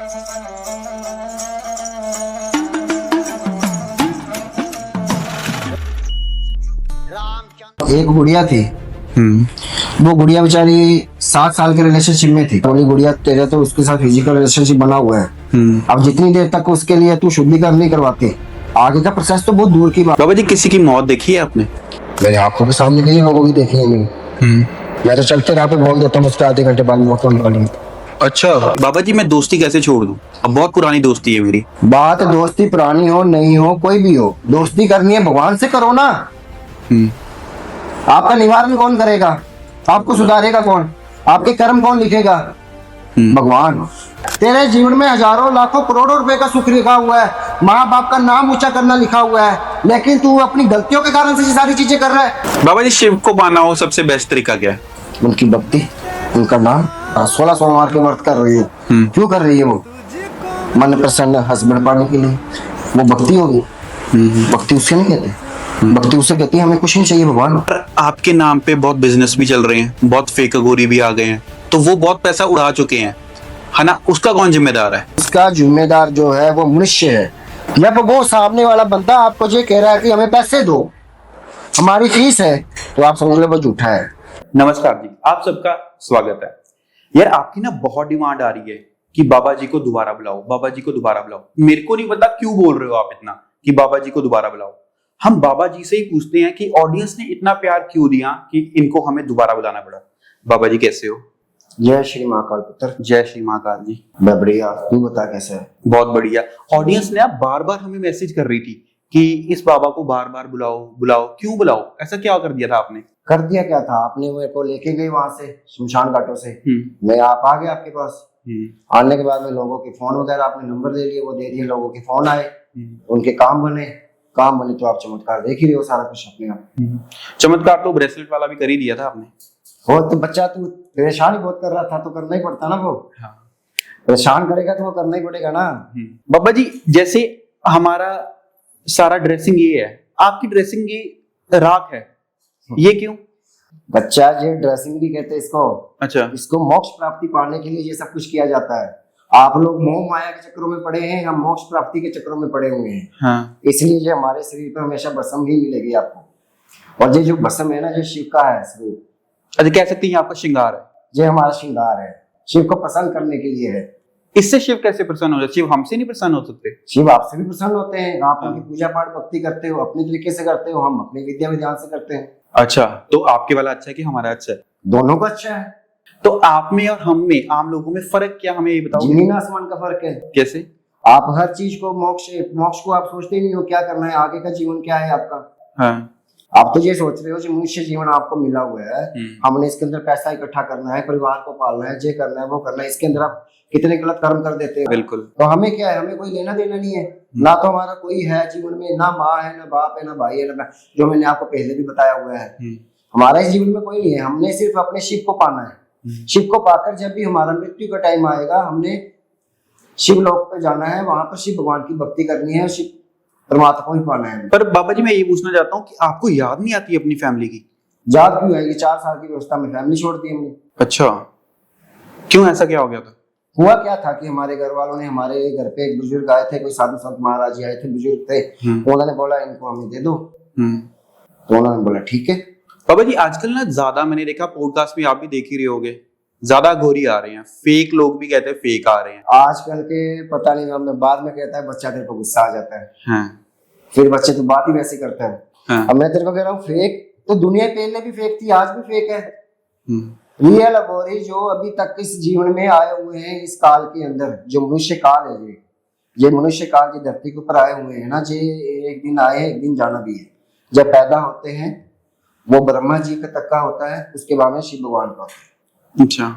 एक गुड़िया थी। वो गुड़िया बेचारी 7 साल के रिलेशनशिप में थी। बोली गुड़िया तेरे तो उसके साथ फिजिकल रिलेशनशिप बना हुआ है, अब जितनी देर तक उसके लिए तू शुद्धिकरण नहीं करवाते आगे का प्रोसेस तो बहुत दूर की बात। बाबा जी किसी की मौत देखी है आपने? मेरे आंखों के सामने कई लोगों की देखी है मैंने। मैं तो चलते राह पे बोल देता हूँ उसके आधे घंटे बाद मौत होने वाली है। अच्छा बाबा जी मैं दोस्ती कैसे छोड़ दूं? अब बहुत पुरानी दोस्ती है मेरी। बात दोस्ती पुरानी हो नहीं हो कोई भी हो, दोस्ती करनी है भगवान से करो ना। आपका निवारण कौन करेगा? आपको सुधारेगा कौन? आपके कर्म कौन लिखेगा? भगवान। तेरे जीवन में हजारों लाखों करोड़ों रुपए का सुख लिखा हुआ है, माँ बाप का नाम ऊंचा करना लिखा हुआ है, लेकिन तू अपनी गलतियों के कारण से ये सारी चीजें कर रहा है। बाबा जी शिव को पाना हो सबसे बेस्ट तरीका क्या है? उनकी भक्ति, उनका नाम। 16 सोमवार के व्रत कर रही है। क्यों कर रही है वो? मन प्रसन्न हस्बैंड पाने के लिए। वो भक्ति होगी। भक्ति उससे नहीं कहते, भक्ति उससे कहती है हमें कुछ नहीं चाहिए भगवान। आपके नाम पे बहुत बिजनेस भी चल रहे हैं, बहुत फेक अगोरी भी आ गए हैं, तो वो बहुत पैसा उड़ा चुके हैं, है ना? उसका कौन जिम्मेदार है? उसका जिम्मेदार जो है वो मनुष्य है। जब वो सामने वाला बंदा आपको ये कह रहा है कि हमें पैसे दो, हमारी फीस है, तो आप समझ लो वो झूठा है। नमस्कार जी, आप सबका स्वागत है। यार आपकी ना बहुत डिमांड आ रही है कि बाबा जी को दोबारा बुलाओ, बाबा जी को दोबारा बुलाओ। मेरे को नहीं पता क्यों बोल रहे हो आप इतना कि बाबा जी को दोबारा बुलाओ। हम बाबा जी से ही पूछते हैं कि ऑडियंस ने इतना प्यार क्यों दिया कि इनको हमें दोबारा बुलाना पड़ा। बाबा जी कैसे हो? जय श्री महाकाल पुत्र। जय श्री महाकाल जी। मैं बढ़िया, तू बता कैसा है? बहुत बढ़िया। ऑडियंस ने अब बार बार हमें मैसेज कर रही थी कि इस बाबा को बार बार बुलाओ बुलाओ, क्यों बुलाओ? ऐसा क्या कर दिया था आपने? कर दिया क्या था आपने? मेरे को लेके गए वहां से शमशान घाटों से, मैं आप आ गया आपके पास। आने के बाद में लोगों के फोन वगैरह आपने नंबर ले लिए, वो दे दिए, लोगों के फोन आए, उनके काम बने तो आप चमत्कार देख ही रहे हो सारा कुछ अपने आप। चमत्कार तो ब्रेसलेट वाला भी कर ही दिया था आपने। हो तो बच्चा तू परेशान ही बहुत कर रहा था तो करना ही पड़ता ना वो। हाँ। परेशान करेगा तो वो करना ही पड़ेगा ना। बाबा जी जैसे हमारा सारा ड्रेसिंग ये है, आपकी ड्रेसिंग ये राख है, ये क्यों? बच्चा ये ड्रेसिंग भी कहते हैं इसको। अच्छा। इसको मोक्ष प्राप्ति पाने के लिए ये सब कुछ किया जाता है। आप लोग मोह माया के चक्रों में पड़े हैं, हम मोक्ष प्राप्ति के चक्रों में पड़े हुए हैं। हाँ। इसलिए जो हमारे शरीर पर हमेशा भस्म ही मिलेगी आपको, और ये जो भस्म है ना जो शिव का है स्वरूप। अच्छा कह सकते हैं आपका श्रृंगार है? ये हमारा श्रृंगार है, शिव को प्रसन्न करने के लिए है। इससे शिव कैसे प्रसन्न हो जाए? शिव हमसे नहीं प्रसन्न हो सकते? शिव आपसे भी प्रसन्न होते हैं। आप उनकी पूजा पाठ भक्ति करते हो, अपने तरीके से करते हो, हम अपनी विद्या विधान से करते हैं। अच्छा तो आपके वाला अच्छा है कि हमारा अच्छा है? दोनों का अच्छा है। तो आप में और हम में, आम लोगों में फर्क क्या, हमें ये बताओ। जमीन आसमान का फर्क है। कैसे? आप हर चीज को मोक्ष को आप सोचते ही नहीं हो क्या करना है, आगे का जीवन क्या है आपका। हाँ। आप तो ये सोच रहे हो कि मनुष्य जीवन आपको मिला हुआ है, हमने इसके अंदर पैसा इकट्ठा करना है, परिवार को पालना है, ये करना है वो करना है, इसके अंदर आप कितने गलत कर्म कर देते हैं। बिल्कुल। तो हमें क्या है, हमें कोई लेना देना नहीं है, ना तो हमारा कोई है जीवन में, ना माँ है, ना बाप है, ना भाई है, ना, जो मैंने आपको पहले भी बताया हुआ है। हमारा इस जीवन में कोई नहीं है, हमने सिर्फ अपने शिव को पाना है। शिव को पाकर जब भी हमारा मृत्यु का टाइम आएगा, हमने शिव लोक पे जाना है, वहां पर शिव भगवान की भक्ति करनी है, शिव परमात्मा को ही पाना है। पर बाबा जी मैं ये पूछना चाहता हूँ कि आपको याद नहीं आती अपनी फैमिली की? याद क्यों आएगी? 4 साल की व्यवस्था में फैमिली छोड़ दी हमने। अच्छा क्यों, ऐसा क्या हो गया था? हुआ क्या था कि हमारे घर वालों ने, हमारे घर पे एक बुजुर्ग आए थे, कोई साधु संत महाराज जी आए थे, बुजुर्ग थे, तो उन्होंने बोला इनको हमें दे दो। तो उन्होंने बोला ठीक है। बाबा जी आजकल ना ज्यादा मैंने देखा, पॉडकास्ट में आप भी देख ही रहे होगे, ज्यादा घोरी आ रहे हैं, फेक लोग भी कहते हैं फेक आ रहे हैं आजकल के। पता नहीं, हमें बाद में कहता है बच्चा तेरे को गुस्सा आ जाता है। हाँ। फिर बच्चे तो बात ही वैसे करते हैं। हाँ। अब मैं तेरे को कह रहा हूँ फेक तो दुनिया पहले भी फेक थी, आज भी फेक है। रियल अगोरी जो अभी तक इस जीवन में आए हुए हैं, इस काल के अंदर जो मनुष्य काल है, ये मनुष्य काल की धरती के ऊपर आए हुए हैं ना, जे एक दिन आए एक दिन जाना भी है। जब पैदा होते हैं वो ब्रह्मा जी का तक का होता है, उसके बाद में शिव भगवान का होता है। अच्छा।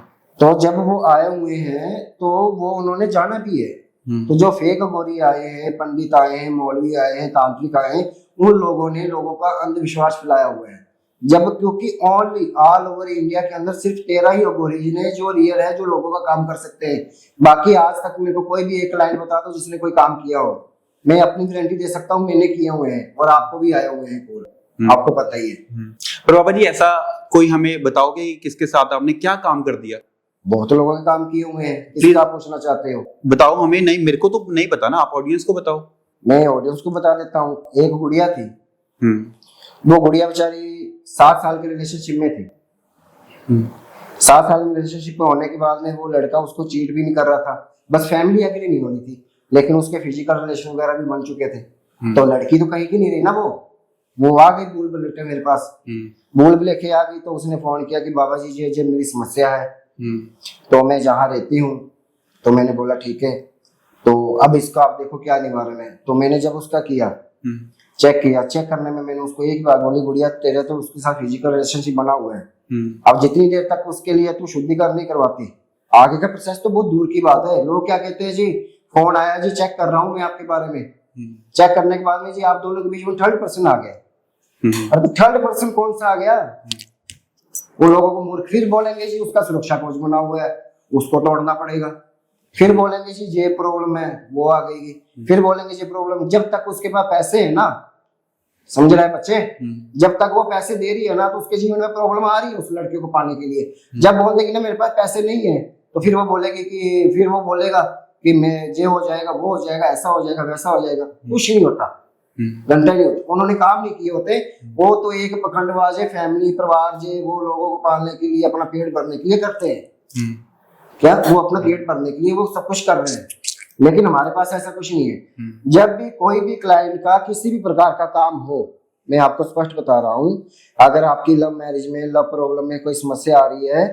तो जब वो आए हुए हैं तो वो उन्होंने जाना भी है। तो जो फेक अगोरी आए हैं, पंडित आए हैं, मौलवी आए हैं, तांत्रिक आए हैं, उन लोगों ने लोगों का अंधविश्वास फैलाया हुआ है। जब क्योंकि ओनली ऑल ओवर इंडिया के अंदर सिर्फ 13 ही अगोरी ने जो रियल है, जो लोगों का काम कर सकते हैं। बाकी आज तक मेरे को कोई भी एक लाइन बता दो जिसने कोई काम किया हो। मैं अपनी गारंटी दे सकता हूँ, मैंने किए हुए हैं और आपको भी आए हुए हैं कॉल, आपको पता ही है। पर बाबा जी ऐसा कोई हमें बताओगे किसके साथ आपने क्या काम कर दिया? बहुत लोगों के काम किए हुए हैं, किसका आप पूछना चाहते हो? बताओ हमें, नहीं मेरे को तो नहीं पता ना, आप ऑडियंस को बताओ। मैं ऑडियंस को बता देता हूँ। एक गुड़िया थी, हम्म वो गुड़िया बेचारी 7 साल के रिलेशनशिप में थी। 7 साल में रिलेशनशिप में होने के बाद में वो लड़का उसको चीट भी नहीं कर रहा था, बस फैमिली एग्री नहीं हो रही थी, लेकिन उसके फिजिकल रिलेशन वगैरह भी बन चुके थे। तो लड़की तो कहीं की नहीं रही ना, वो आ गई बुलबुल लेके मेरे पास। बुलबुल लेके आ गई तो उसने फोन किया कि बाबा जी ये मेरी समस्या है, तो मैं जहाँ रहती हूँ। तो मैंने बोला ठीक है, तो अब इसका आप देखो क्या निवारण है। तो मैंने जब उसका किया, चेक किया, चेक करने में मैंने उसको एक बार बोली, गुड़िया तेरे तो उसके साथ फिजिकल रिलेशनशिप बना हुआ है, अब जितनी देर तक उसके लिए तू शुद्धिकरण नहीं करवाती, आगे का प्रोसेस तो बहुत दूर की बात है। लोग क्या कहते हैं जी, फोन आया जी चेक कर रहा हूँ मैं आपके बारे में, चेक करने के बाद में जी आप दोनों के बीच में 3rd पर्सन आ गया। अरे तो 3rd पर्सन कौन सा आ गया? वो लोगों को मूर्ख। फिर बोलेंगे जी उसका सुरक्षा कोच बना हुआ है, उसको तोड़ना पड़ेगा। फिर बोलेंगे जी ये प्रॉब्लम है, वो आ गई। फिर बोलेंगे जी प्रॉब्लम, जब तक उसके पास पैसे है ना, समझ रहे हैं बच्चे, जब तक वो पैसे दे रही है ना, तो उसके जीवन में प्रॉब्लम आ रही है उस लड़के को पाने के लिए। जब बोल देगी ना मेरे पास पैसे नहीं है, तो फिर वो बोलेगी कि, फिर वो बोलेगा कि मैं ये हो जाएगा, वो हो जाएगा, ऐसा हो जाएगा, वैसा हो जाएगा। कुछ नहीं होता, घंटा नहीं होता। उन्होंने काम नहीं किए होते, वो तो एक पखंडबाज है, फैमिली परिवार जे वो लोगों को पालने के लिए, अपना पेट भरने के लिए करते हैं। क्या वो अपना पेट भरने के लिए वो सब कुछ कर रहे हैं, लेकिन हमारे पास ऐसा कुछ नहीं है। जब भी कोई भी क्लाइंट का किसी भी प्रकार का काम हो, मैं आपको स्पष्ट बता रहा हूँ, अगर आपकी लव मैरिज में, लव प्रॉब्लम में कोई समस्या आ रही है,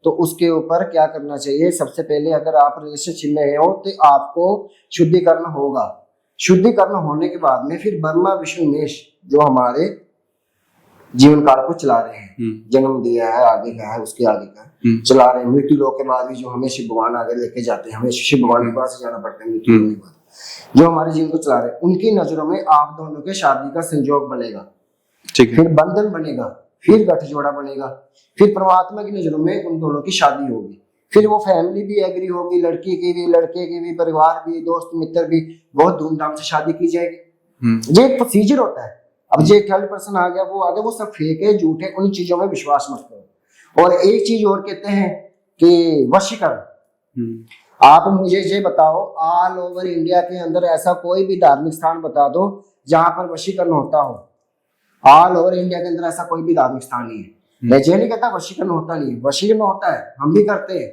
तो उसके ऊपर क्या करना चाहिए? सबसे पहले अगर आप रिलेशनशिप में हो तो आपको शुद्धिकरण होगा। शुद्धिकरण होने के बाद में फिर ब्रह्मा विष्णु महेश जो हमारे जीवन काल को चला रहे हैं, जन्म दिया है, आगे का है, उसके आगे का चला रहे हैं, मृत्यु लोक के बाद भी जो हमें शिव भगवान आगे लेके जाते हैं, हमें शिव भगवान के पास जाना पड़ता है मृत्यु के बाद, जो हमारे जीवन को चला रहे हैं, उनकी नजरों में आप दोनों के शादी का संयोग बनेगा, फिर बंधन बनेगा, फिर गठजोड़ा बनेगा, फिर परमात्मा की नजरों में उन दोनों की शादी होगी। फिर वो फैमिली भी एग्री होगी, लड़की की भी, लड़के की भी, परिवार भी, दोस्त मित्र भी, बहुत धूमधाम से शादी की जाएगी। ये एक प्रोसीजर होता है। अब जो 3rd पर्सन आ गया, वो आ गया, वो सब फेक है, झूठ है, उन चीजों में विश्वास मत करो। और एक चीज और कहते हैं कि वशीकरण। आप मुझे ये बताओ, ऑल ओवर इंडिया के अंदर ऐसा कोई भी धार्मिक स्थान बता दो जहां पर वशीकरण होता हो। ऑल ओवर इंडिया के अंदर ऐसा कोई भी धार्मिक स्थान नहीं है। मैं ये नहीं कहता वशीकरण होता नहीं है, वशीकरण होता है, हम भी करते हैं,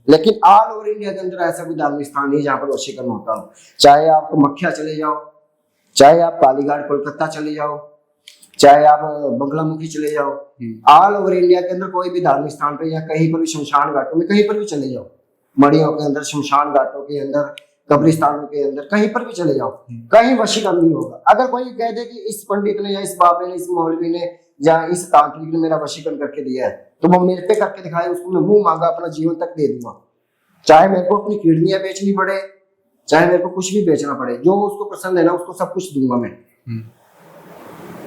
लेकिन ऑल ओवर इंडिया के अंदर ऐसा कोई धार्मिक स्थान नहीं है जहां पर वशीकरण होता हो। चाहे आप मक्खिया चले जाओ, चाहे आप कालीघाट कोलकाता चले जाओ, चाहे आप बंगलामुखी चले जाओ, ऑल ओवर इंडिया के अंदर कोई भी धार्मिक स्थान पे या कहीं पर भी शमशान घाटों में कहीं पर भी चले जाओ, मड़ियों के अंदर, शमशान घाटों के अंदर, कब्रिस्तानों के अंदर, कहीं पर भी चले जाओ, कहीं वशीकरण नहीं होगा। अगर कोई कह दे कि इस पंडित ने या इस बाबे ने, इस मौलवी ने या इस तांत्रिक ने मेरा वशीकरण करके दिया है, तो वो मेरे पे करके दिखाए, उसको मैं मुंह मांगा अपना जीवन तक दे दूंगा, चाहे मेरे को अपनी किडनियां बेचनी पड़े, चाहे मेरे को कुछ भी बेचना पड़े, जो उसको पसंद है ना उसको सब कुछ दूंगा मैं।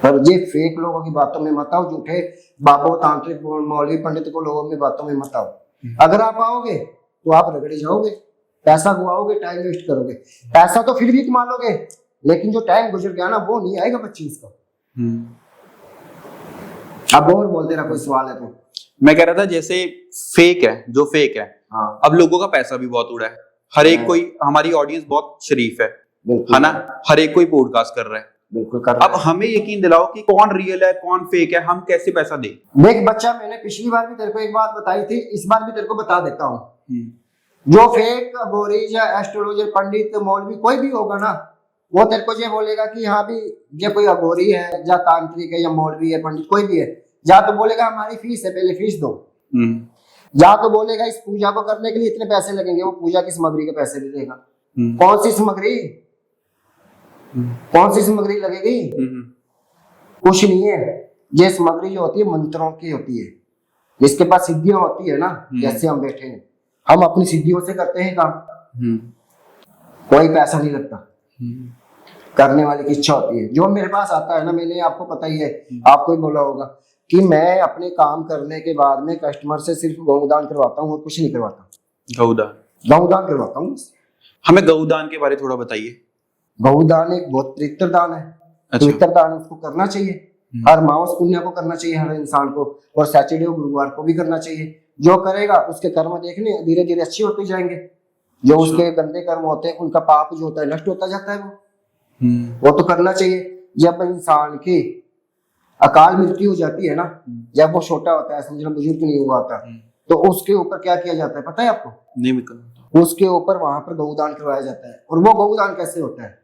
पर ये फेक लोगों की बातों में मत आओ, झूठे बाबा, तांत्रिक, मौलवी, पंडित को लोगों में बातों में मत आओ। अगर आप आओगे तो आप रगड़े जाओगे, पैसा गुआओगे, टाइम वेस्ट करोगे। पैसा तो फिर भी कमा लोगे, लेकिन जो टाइम गुजर गया ना वो नहीं आएगा 25 का। अब और बोलते रहा, कोई सवाल है तो। मैं कह रहा था जैसे फेक है, जो फेक है, हाँ, अब लोगों का पैसा भी बहुत उड़ा है, हर एक कोई, हमारी ऑडियंस बहुत शरीफ है ना, हर एक कोई पॉडकास्ट कर रहा है, बिल्कुल कर। अब हमें यकीन दिलाओ कि कौन रियल है कौन फेक है, हम कैसे पैसा दें? देख बच्चा, मैंने पिछली बार भी तेरे को एक बात बताई थी, इस बार भी तेरे को बता देता हूँ। जो फेक अघोरी या एस्ट्रोलॉजर, पंडित, मौलवी कोई भी होगा ना, वो तेरे को ये बोलेगा कि हाँ भी ये कोई अघोरी है या तांत्रिक है या मौलवी है, पंडित कोई भी है, या तो बोलेगा हमारी फीस है, पहले फीस दो, या तो बोलेगा इस पूजा को करने के लिए इतने पैसे लगेंगे, वो पूजा की सामग्री के पैसे दे देगा। कौन सी सामग्री, कौन सी सामग्री लगेगी? कुछ नहीं है। ये सामग्री जो होती है मंत्रों की होती है, जिसके पास सिद्धियां होती है ना, जैसे हम बैठे हैं, हम अपनी सिद्धियों से करते हैं काम, कोई पैसा नहीं लगता, करने वाले की इच्छा होती है। जो मेरे पास आता है ना, मैंने आपको पता ही है, आपको ही बोला होगा कि मैं अपने काम करने के बाद में कस्टमर से सिर्फ गौदान करवाता हूँ और कुछ नहीं करवाता। गौदान करवाता हूँ। हमें गौदान के बारे थोड़ा बताइए। गौदान एक बहुत पवित्र दान है। अच्छा। पवित्र दान उसको करना चाहिए, हर मावस पुण्य को करना चाहिए, हर इंसान को, और सैटरडे और गुरुवार को भी करना चाहिए। जो करेगा उसके कर्म देखने धीरे धीरे अच्छे होते जाएंगे। जो उसके गंदे कर्म होते हैं उनका पाप जो होता है नष्ट होता जाता है। वो तो करना चाहिए। जब इंसान की अकाल मृत्यु हो जाती है ना, जब वो छोटा होता है, समझ लो बुजुर्ग नहीं हुआ होता, तो उसके ऊपर क्या किया जाता है पता है आपको? नहीं, उसके ऊपर वहां पर गौदान करवाया जाता है। और वो गौदान कैसे होता है?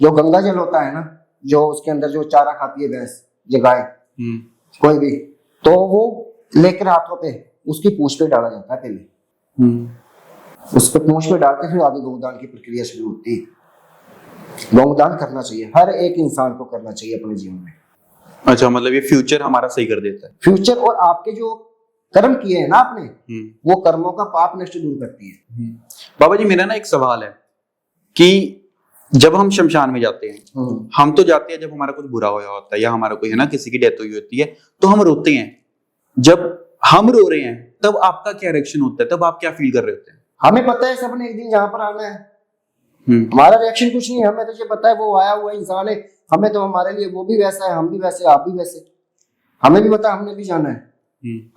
जो गंगा जल होता है ना, जो उसके अंदर जो चारा खाती है भैंस या गाय कोई भी, तो वो लेकर हाथों पे उसकी पूंछ पे डाला जाता है पहले। उसको पूंछ पे डाल के फिर आगे गौदान की प्रक्रिया शुरू होती है। गौदान करना चाहिए, हर एक इंसान को करना चाहिए अपने जीवन में। अच्छा, मतलब ये फ्यूचर हमारा सही कर देता है। फ्यूचर और आपके जो कर्म किए हैं ना आपने, वो कर्मों का पाप नष्ट दूर करती है। बाबा जी मेरा ना एक सवाल है कि जब हम शमशान में जाते हैं, हम तो जाते हैं जब हमारा कुछ बुरा होया होता है या हमारा कोई है ना किसी की डेथ हुई होती है तो हम रोते हैं। जब हम रो रहे हैं तब आपका क्या रिएक्शन होता है, तब आप क्या फील कर रहे होते हैं? हमें पता है सबने एक दिन यहाँ पर आना है। हमारा रिएक्शन कुछ नहीं है, हमें तो ये पता है वो आया हुआ इंसान है। हमें तो हमारे लिए वो भी वैसा है, हम भी वैसे, आप भी वैसे। हमें भी पता हमने भी जाना है।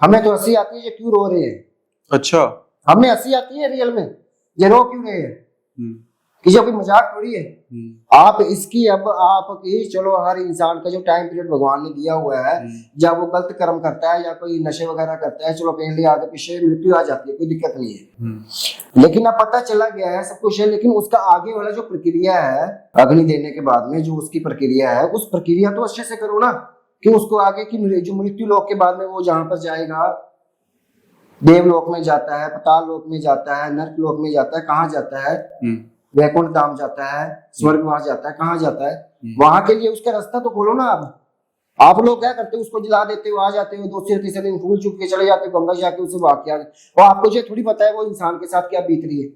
हमें तो हंसी आती है ये क्यों रो रहे हैं। अच्छा, हमें हंसी आती है रियल में, ये रो क्यों रहे हैं कि जो कोई मजाक थोड़ी है। आप इसकी अब आपकी चलो हर इंसान का जो टाइम पीरियड भगवान ने दिया हुआ है, जब वो गलत कर्म करता है या कोई नशे वगैरह करता है, चलो पहले आगे पीछे मृत्यु आ जाती है, कोई दिक्कत नहीं है। लेकिन अब पता चला गया है सब कुछ है, लेकिन उसका आगे वाला जो प्रक्रिया है अग्नि देने के बाद में जो उसकी प्रक्रिया है, उस प्रक्रिया तो अच्छे से करो ना, कि उसको आगे की जो मृत्यु लोक के बाद में वो जहां पर जाएगा, देवलोक में जाता है, पाताल लोक में जाता है, नरक लोक में जाता है, कहाँ जाता है, वैकुंठ धाम जाता है, स्वर्ग वहां जाता है, कहाँ जाता है, वहां के लिए उसका रास्ता तो खोलो ना। आप लोग क्या करते हो, उसको जला देते हो, आ जाते हो, दूसरे तीसरे दिन फूल चुप के चले जाते हो गंगा जाके उसे वाक्य, और आपको जो थोड़ी पता है वो इंसान के साथ क्या बीत रही है।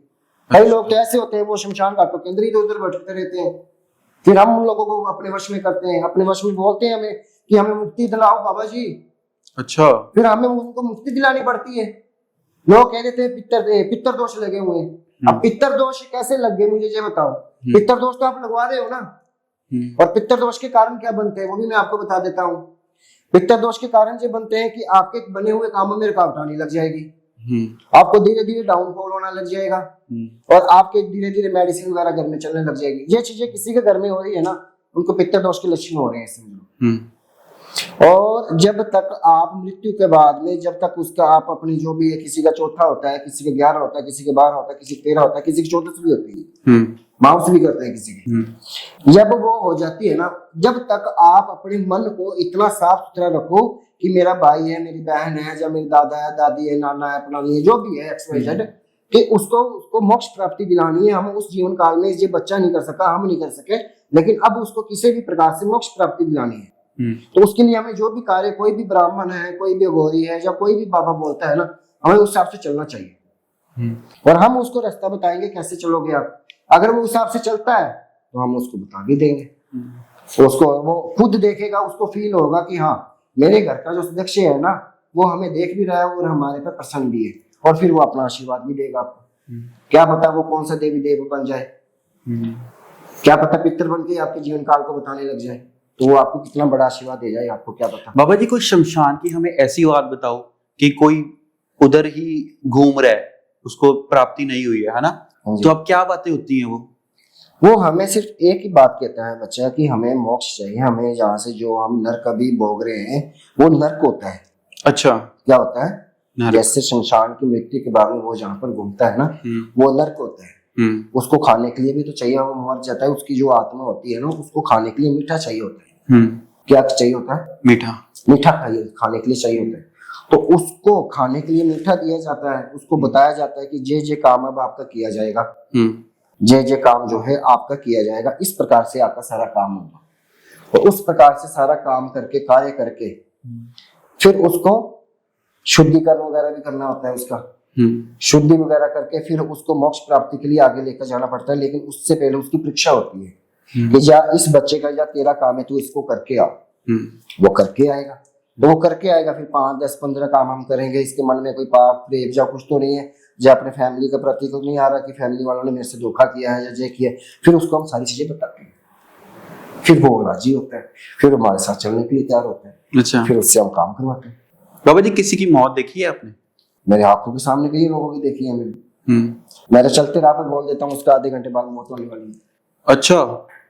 कई लोग तो ऐसे होते हैं वो शमशान घाटों के अंदर इधर उधर भटकते रहते हैं, फिर हम उन लोगों को अपने वश में करते हैं, अपने वश में बोलते हैं हमें कि हमें मुक्ति दिलाओ बाबा जी। अच्छा, फिर हमें उनको मुक्ति दिलानी पड़ती है। लोग कह देते हैं पितर दोष लगे हुए हैं। अब पितर दोष कैसे लग गए मुझे ये बताओ। पितर दोष तो आप लगवा रहे हो ना, और पितर दोष के कारण क्या बनते हैं वो भी मैं आपको बता देता हूँ। पितर दोष के कारण ये बनते हैं कि आपके बने हुए कामों में रुकावट आने लग जाएगी, आपको धीरे धीरे डाउनफॉल होना लग जाएगा, और आपके धीरे धीरे मेडिसिन वगैरह घर में चलने लग जाएगी। ये चीजें किसी के घर में हो रही है ना, उनको पितर दोष के लक्षण हो रहे हैं समझो। और जब तक आप मृत्यु के बाद में, जब तक उसका आप अपनी जो भी है, किसी का चौथा होता है, किसी का 11 होता है, किसी के 12 होता है, किसी का 13 होता है, किसी की 14 भी होती है, माउस भी करते हैं किसी की। जब वो हो जाती है ना, जब तक आप अपने मन को इतना साफ सुथरा रखो कि मेरा भाई है, मेरी बहन है, या मेरी दादा है, दादी है, नाना है, अपना है, जो भी है XYZ, कि उसको मोक्ष प्राप्ति दिलानी है। हम उस जीवन काल में ये बच्चा नहीं कर सका, हम नहीं कर सके, लेकिन अब उसको किसी भी प्रकार से मोक्ष प्राप्ति दिलानी है। तो उसके लिए हमें जो भी कार्य, कोई भी ब्राह्मण है, कोई भी गौरी है, या कोई भी बाबा बोलता है ना, हमें उस हिसाब से चलना चाहिए। और हम उसको रास्ता बताएंगे कैसे चलोगे आप। अगर वो उस हिसाब से चलता है तो हम उसको बता भी देंगे। उसको वो खुद देखेगा, उसको फील होगा कि हाँ मेरे घर का जो सदस्य है ना वो हमें देख भी रहा है और हमारे पर प्रसन्न भी है, और फिर वो अपना आशीर्वाद भी देगा आपको। क्या पता वो कौन सा देवी देव बन जाए, क्या पता पितर बन के आपके जीवन काल को बताने लग जाए, तो वो आपको कितना बड़ा आशीर्वाद दे जाए, आपको क्या पता। बाबा जी कोई शमशान की हमें ऐसी बात बताओ कि कोई उधर ही घूम रहा है, उसको प्राप्ति नहीं हुई है ना, तो अब क्या बातें होती हैं? वो हमें सिर्फ एक ही बात कहता है बच्चा कि हमें मोक्ष चाहिए, हमें जहाँ से जो हम नरक अभी भोग रहे हैं वो नरक होता है। अच्छा, क्या होता है? जैसे शमशान की मृत्यु के बाद में वो जहाँ पर घूमता है ना, वो नरक होता है। उसको खाने के लिए भी तो चाहिए, वो मर जाता है, उसकी जो आत्मा होती है ना, उसको खाने के लिए मीठा चाहिए होता है। क्या चाहिए होता है? मीठा खाने के लिए चाहिए होता है। तो उसको खाने के लिए मीठा दिया जाता है, उसको बताया जाता है कि जे काम अब आपका किया जाएगा, जे काम जो है आपका किया जाएगा, इस प्रकार से आपका सारा काम होगा। तो उस प्रकार से सारा काम करके, कार्य करके, फिर उसको शुद्धिकरण वगैरह भी करना होता है, उसका शुद्धि वगैरह करके फिर उसको मोक्ष प्राप्ति के लिए आगे लेकर जाना पड़ता है। लेकिन उससे पहले उसकी परीक्षा होती है कि या इस बच्चे का या तेरा काम है, तू इसको करके आ। वो करके आएगा, तो वो करके आएगा, फिर 5, 10, 15 काम हम करेंगे। इसके मन में कोई पाप प्रेम या कुछ तो नहीं है, या अपने फैमिली के प्रति तो नहीं आ रहा कि फैमिली वालों ने मेरे से धोखा किया है या ये किया, फिर उसको हम सारी चीजें बताते हैं। फिर वो राजी होता है, फिर हमारे साथ चलने के लिए तैयार होता है। अच्छा, फिर उससे हम काम करवाते हैं। बाबा जी किसी की मौत देखी है आपने? मेरे आंखों के सामने कई लोगों की देखी है मैंने। मैं तो चलते राह पे बोल देता हूँ उसका आधे घंटे बाद मौत होने वाली है। अच्छा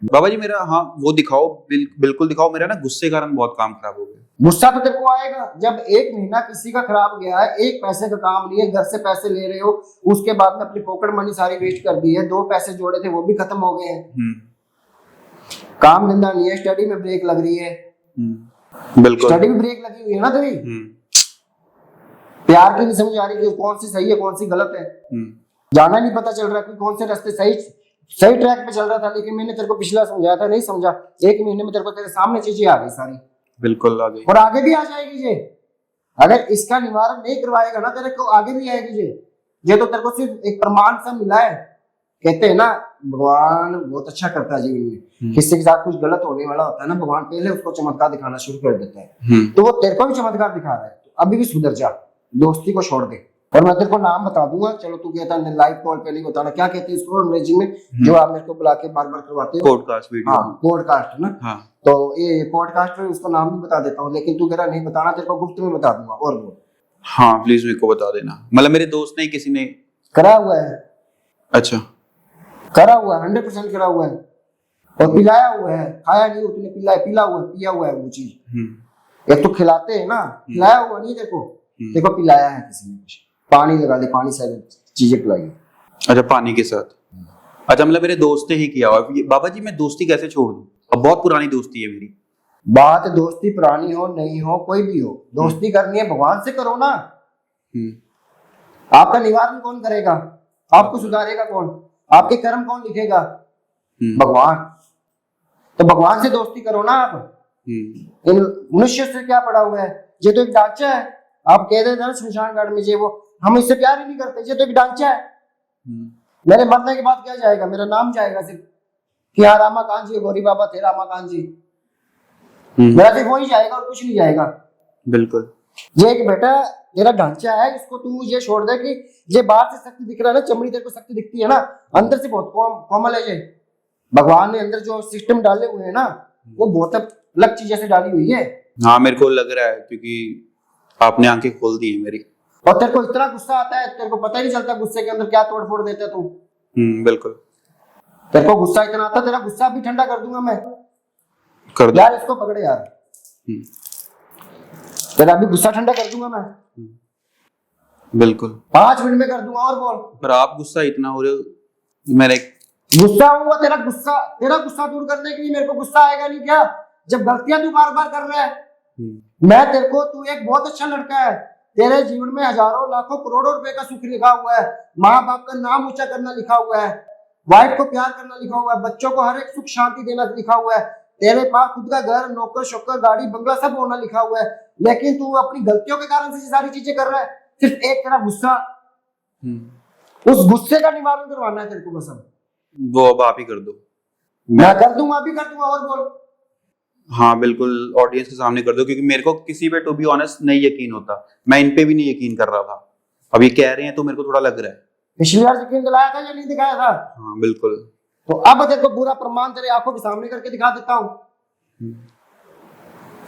बाबा जी मेरा, हाँ वो दिखाओ, बिल्कुल दिखाओ। मेरा ना गुस्से के कारण बहुत काम खराब हो गया। गुस्सा तो तेरे को आएगा जब एक महीना किसी का खराब गया है, एक पैसे का काम नहीं है, घर से पैसे ले रहे हो, उसके बाद में अपनी पॉकेट मनी सारी वेस्ट कर दी है, 2 पैसे जोड़े थे वो भी खत्म हो गए हैं। काम धंधा नहीं है, स्टडी में ब्रेक लग रही है। बिल्कुल स्टडी में ब्रेक लगी हुई है ना तेरी। प्यार की नहीं समझ आ रही कि कौन सी सही है कौन सी गलत है। जाना नहीं पता चल रहा कि कौन से रास्ते सही ट्रैक पे चल रहा था। लेकिन मैंने तेरे को पिछला समझाया था, नहीं समझा। 1 महीने में तेरे को तेरे सामने चीजें आ गई सारी। बिल्कुल आ गई और आगे भी आ जाएगी ये। अगर इसका निवारण नहीं करवाएगा ना तेरे को आगे भी आएगी ये तो तेरे को सिर्फ एक प्रमाण सा मिला है। कहते हैं ना भगवान बहुत अच्छा करता है जीवन में। किसी के साथ कुछ गलत होने वाला होता है ना, भगवान पहले उसको चमत्कार दिखाना शुरू कर देता है। तो वो तेरे को भी चमत्कार दिखा रहा है, तो अभी भी सुधर जा, दोस्ती को छोड़ दे। और मैं तेरे को नाम बता दूंगा, चलो तू कहता है लाइव कॉल पे नहीं बताना, क्या कहते हैं इसको अंग्रेजी में, जो आप मेरे को बुला के बार बार करवाते हो, पॉडकास्ट वीडियो। हाँ पॉडकास्ट ना। हाँ। तो ये पॉडकास्ट में उसका नाम भी बता देता हूँ, लेकिन तू कह रहा नहीं बताना, तेरे को गुप्त में बता दूंगा। और वो हाँ प्लीज मेरे को बता देना। मतलब मेरे दोस्त ने किसी ने करा हुआ है। अच्छा करा हुआ है, 100% करा हुआ है। और पिलाया हुआ है, खाया नहीं उसने, पिला हुआ है, पिया हुआ है वो चीज। एक तो खिलाते हैं ना, खिलाया हुआ नहीं, देखो पिलाया है किसी ने, कुछ पानी लगा दे, पानी से चीजें पिलाई। अच्छा पानी के साथ। अच्छा मतलब मेरे दोस्त ने ही किया हुआ। बाबा जी मैं दोस्ती कैसे छोड़ दूं? अब बहुत पुरानी दोस्ती है मेरी। बात दोस्ती पुरानी हो नहीं हो कोई भी हो, दोस्ती करनी है भगवान से करो ना। आपका निवारण कौन करेगा? आपको सुधारेगा कौन? आपके कर्म कौन लिखेगा? भगवान। तो भगवान से दोस्ती करो ना आप। इन मनुष्य से क्या पड़ा हुआ है? ये तो एक ढांचा है। आप कह देते हैं शमशान घाट में, वो हम इससे प्यार ही नहीं करते, ये तो एक ढांचा है। मेरे मरने के बाद क्या जाएगा? मेरा नाम जाएगा सिर्फ कि हाँ रामा कांत जी, गौरी बाबा थे रामा कांत जी। मेरा सिर्फ वही जाएगा और कुछ नहीं जाएगा। बिल्कुल। ये एक बेटा तेरा ढांचा है, इसको तू ये छोड़ दे कि ये बाहर से शक्ति दिख रहा है ना, चमड़ी तेरे को शक्ति दिखती है ना, अंदर से बहुत कोमल है। ये भगवान ने अंदर जो सिस्टम डाले हुए हैं ना, वो बहुत अलग चीजें से डाली हुई है। हाँ मेरे को लग रहा है, क्योंकि आपने आंखें खोल दी है मेरी। और तेरे को इतना गुस्सा आता है, तेरे को पता ही नहीं चलता गुस्से के अंदर क्या तोड़ फोड़ देता है तू। बिल्कुल। तेरे को गुस्सा इतना आता, तेरा गुस्सा भी ठंडा कर दूंगा मैं। कर दो यार इसको पकड़े यार। तेरा भी गुस्सा ठंडा कर दूंगा मैं। बिल्कुल 5 मिनट में कर दूंगा। और बोल। पर आप गुस्सा इतना हो रहे हो। मेरे गुस्सा हुआ, तेरा गुस्सा दूर करने के लिए मेरे को गुस्सा आएगा नहीं क्या? जब गलतियां तू बार बार कर रहा है। मैं तेरे को, तू एक बहुत अच्छा लड़का है, तेरे जीवन में हजारों लाखों करोड़ों रुपए का सुख लिखा हुआ है, माँ बाप का नाम ऊंचा करना लिखा हुआ है, वाइफ को प्यार करना लिखा हुआ है, बच्चों को हर एक सुख शांति देना लिखा हुआ है, तेरे पास खुद का घर, नौकर शौकर, गाड़ी बंगला सब होना लिखा हुआ है। लेकिन तू अपनी गलतियों के कारण से सारी चीजें कर रहा है। सिर्फ एक तेरा गुस्सा, उस गुस्से का निवारण करवाना है तेरे को बस। वो अब आप ही कर दो। मैं कर दूंगा, अभी कर दूंगा। और बोल। हाँ बिल्कुल ऑडियंस के सामने कर दो, क्योंकि मेरे को किसी पे टू बी ऑनेस्ट नहीं यकीन होता। मैं इन पे भी नहीं यकीन कर रहा था, अब ये कह रहे हैं तो मेरे को थोड़ा लग रहा है। पिछली बार यकीन दिलाया था या नहीं दिखाया था? हाँ बिल्कुल। तो अब तेरे को पूरा प्रमाण तेरे आंखों के सामने करके दिखा देता हूँ।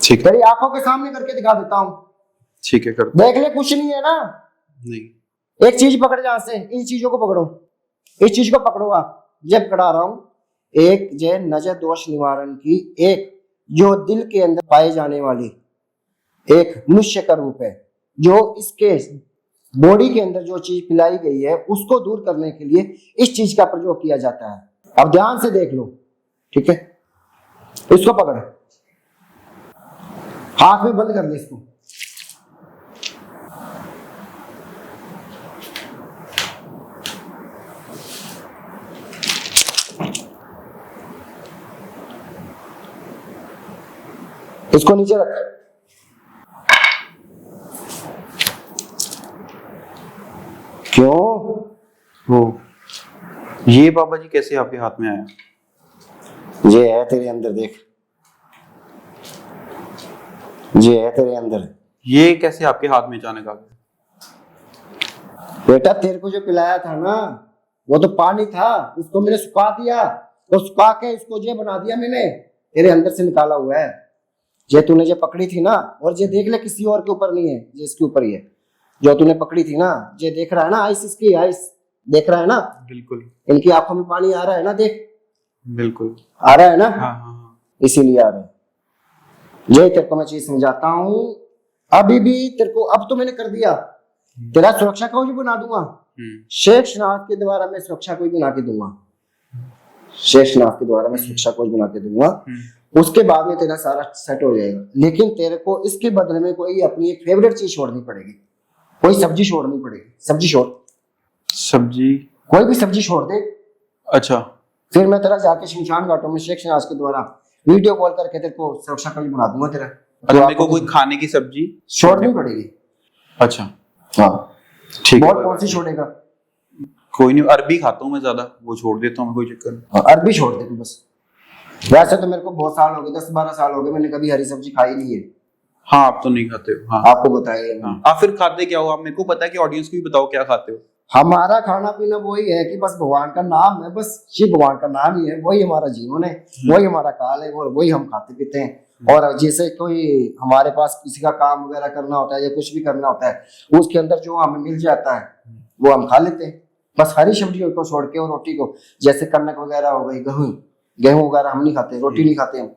ठीक है, तेरी आंखों के सामने करके दिखा देता हूँ। ठीक है कर देख ले, कुछ नहीं है ना। नहीं, एक चीज पकड़ यहां से, इन चीजों को पकड़ो, इस चीज को पकड़ो आप। जब पकड़ा रहा हूं, एक जय नजर दोष निवारण की, एक जो दिल के अंदर पाए जाने वाली एक मनुष्य का रूप है, जो इसके बॉडी के अंदर जो चीज पिलाई गई है उसको दूर करने के लिए इस चीज का प्रयोग किया जाता है। अब ध्यान से देख लो, ठीक है? इसको पकड़, हाथ में बंद कर ले इसको। इसको नीचे रख। क्यों? वो ये बाबा जी कैसे आपके हाथ में आया? ये है तेरे अंदर, देख, ये है तेरे अंदर। ये कैसे आपके हाथ में अचानक आ गया? बेटा तेरे को जो पिलाया था ना, वो तो पानी था, उसको मैंने सुखा दिया, तो सुखा के इसको ये बना दिया मैंने, तेरे अंदर से निकाला हुआ है। ये तूने जो पकड़ी थी ना, और ये देख ले किसी और के ऊपर नहीं है, ये इसके ऊपर ही है। जो तूने पकड़ी थी ना, ये देख रहा है ना, आइस, इसकी आइस देख रहा है ना, बिल्कुल इनकी आंखों में पानी आ रहा है ना, देख बिल्कुल। आ रहा है ना, हाँ हाँ इसीलिए आ रहा है। ये तेरे को मैं चीज समझाता हूँ, अभी भी तेरे को, अब तो मैंने कर दिया, तेरा सुरक्षा कोच भी बना दूंगा, शेख शनाख्त के द्वारा मैं सुरक्षा कोच बना के दूंगा, शेख शनाख्त के द्वारा मैं सुरक्षा कोच बना के दूंगा, उसके बाद में तेरा सारा सेट हो जाएगा। लेकिन तेरे को इसके बदले में कोई अपनी एक फेवरेट चीज छोड़नी पड़ेगी, कोई सब्जी छोड़नी पड़ेगी, सब्जी छोड़, सब्जी, कोई भी सब्जी छोड़ दे, अच्छा फिर मैं तेरा जाके शमशान घाटों में शेख शनाख्त के द्वारा वीडियो कॉल करके तेरे को सुरक्षा कोच बना दूंगा तेरा। अच्छा, मेरे को कोई खाने की सब्जी छोड़नी पड़ेगी। अच्छा हाँ ठीक है, बहुत कौन सी छोड़ेगा? कोई नहीं, अरबी खाता हूँ मैं ज्यादा, वो छोड़ देता हूँ, कोई चक्कर नहीं। हाँ, अरबी छोड़ दे तू बस। वैसे तो मेरे को बहुत साल हो गए, 10-12 साल हो गए, मैंने कभी हरी सब्जी खाई नहीं है। हाँ आप तो नहीं खाते हो। हाँ आपको बताइए। हाँ, आप फिर खाते क्या हो? आप मेरे को पता है कि ऑडियंस को भी बताओ क्या खाते हो। हमारा खाना पीना वही है कि बस भगवान का नाम है, बस शिव भगवान का नाम ही है, वही हमारा जीवन है, वही हमारा काल है, वही हम खाते पीते हैं। और जैसे कोई हमारे पास किसी का काम वगैरह करना होता है या कुछ भी करना होता है, उसके अंदर जो हमें मिल जाता है वो हम खा लेते हैं, बस हरी सब्जियों को छोड़ के और रोटी को। जैसे कनक वगैरह हो गई, गेहूं वगैरह हम नहीं खाते, रोटी नहीं खाते हम।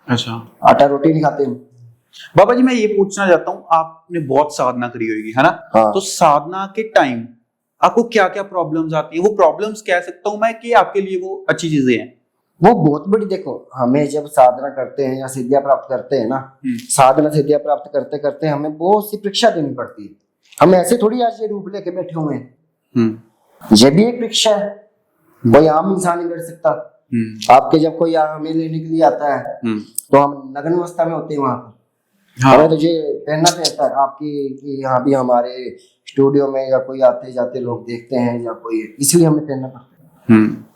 अच्छा, आटा रोटी नहीं खाते हम। बाबा जी मैं ये पूछना चाहता हूँ, आपने बहुत साधना करी होगी है ना? हाँ। तो साधना के टाइम आपको क्या क्या प्रॉब्लम्स आती है? वो प्रॉब्लम्स कह सकता हूँ मैं कि आपके लिए वो अच्छी चीजें हैं? वो बहुत बड़ी, देखो हमें जब साधना करते हैं या सिद्धियां प्राप्त करते हैं ना, साधना सिद्धियां प्राप्त करते करते हमें बहुत सी परीक्षा देनी पड़ती है। हम ऐसे थोड़ी आज ये रूप लेके बैठे हुए हैं, ये भी एक परीक्षा है, कोई आम इंसान नहीं बैठ सकता। आपके जब कोई हमें लेने के लिए आता है तो हम नग्न अवस्था में होते हैं वहां पर। हाँ। हमें तो ये पहनना पड़ता है आपकी कि यहाँ भी हमारे स्टूडियो में या कोई आते जाते लोग देखते हैं या कोई, इसलिए हमें पहनना पड़ता है